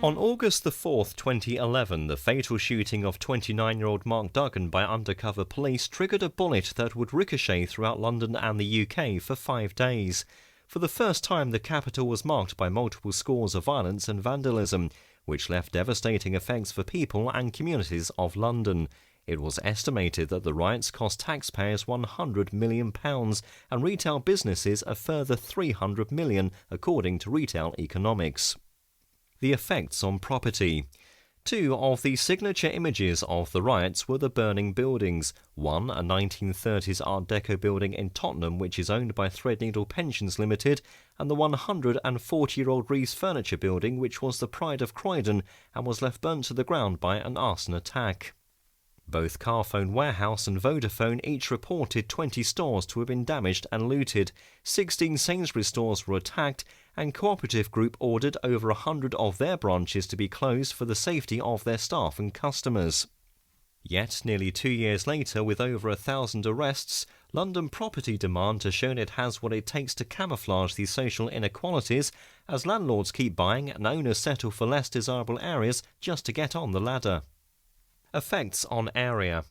On August the 4th, 2011, the fatal shooting of 29-year-old Mark Duggan by undercover police triggered a bullet that would ricochet throughout London and the UK for 5 days. For the first time, the capital was marked by multiple scores of violence and vandalism, which left devastating effects for people and communities of London. It was estimated that the riots cost taxpayers £100 million and retail businesses a further £300 million, according to Retail Economics. The effects on property. 2 of the signature images of the riots were the burning buildings. One, a 1930s Art Deco building in Tottenham which is owned by Threadneedle Pensions Limited, and the 140-year-old Rees Furniture building which was the pride of Croydon and was left burnt to the ground by an arson attack. Both Carphone Warehouse and Vodafone each reported 20 stores to have been damaged and looted. 16 Sainsbury's stores were attacked, and Cooperative Group ordered over 100 of their branches to be closed for the safety of their staff and customers. Yet, nearly 2 years later, with over 1,000 arrests, London property demand has shown it has what it takes to camouflage these social inequalities, as landlords keep buying and owners settle for less desirable areas just to get on the ladder. Effects on area.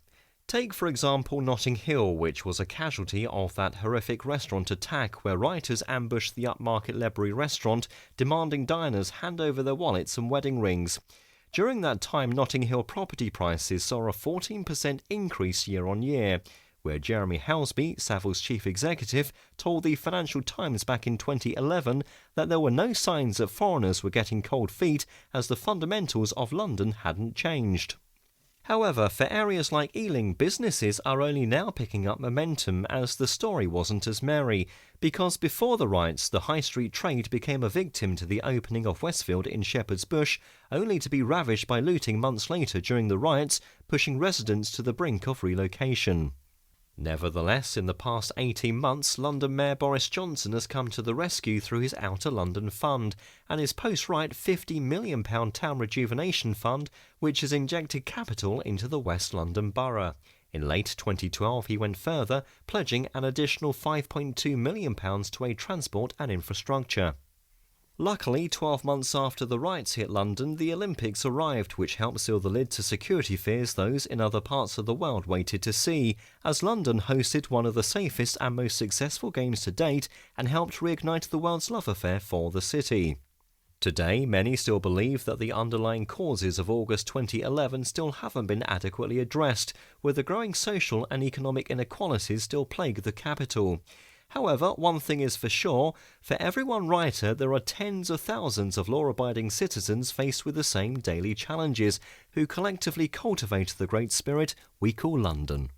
Take, for example, Notting Hill, which was a casualty of that horrific restaurant attack where rioters ambushed the upmarket Ledbury restaurant, demanding diners hand over their wallets and wedding rings. During that time, Notting Hill property prices saw a 14% increase year on year, where Jeremy Helsby, Savills chief executive, told the Financial Times back in 2011 that there were no signs that foreigners were getting cold feet as the fundamentals of London hadn't changed. However, for areas like Ealing, businesses are only now picking up momentum as the story wasn't as merry, because before the riots, the high street trade became a victim to the opening of Westfield in Shepherd's Bush, only to be ravished by looting months later during the riots, pushing residents to the brink of relocation. Nevertheless, in the past 18 months, London Mayor Boris Johnson has come to the rescue through his Outer London Fund and his post-riot £50 million Town Rejuvenation Fund, which has injected capital into the West London Borough. In late 2012, he went further, pledging an additional £5.2 million to aid transport and infrastructure. Luckily, 12 months after the riots hit London, the Olympics arrived, which helped seal the lid to security fears those in other parts of the world waited to see, as London hosted one of the safest and most successful games to date and helped reignite the world's love affair for the city. Today, many still believe that the underlying causes of August 2011 still haven't been adequately addressed, with the growing social and economic inequalities still plague the capital. However, one thing is for sure, for every one rioter there are tens of thousands of law-abiding citizens faced with the same daily challenges, who collectively cultivate the great spirit we call London.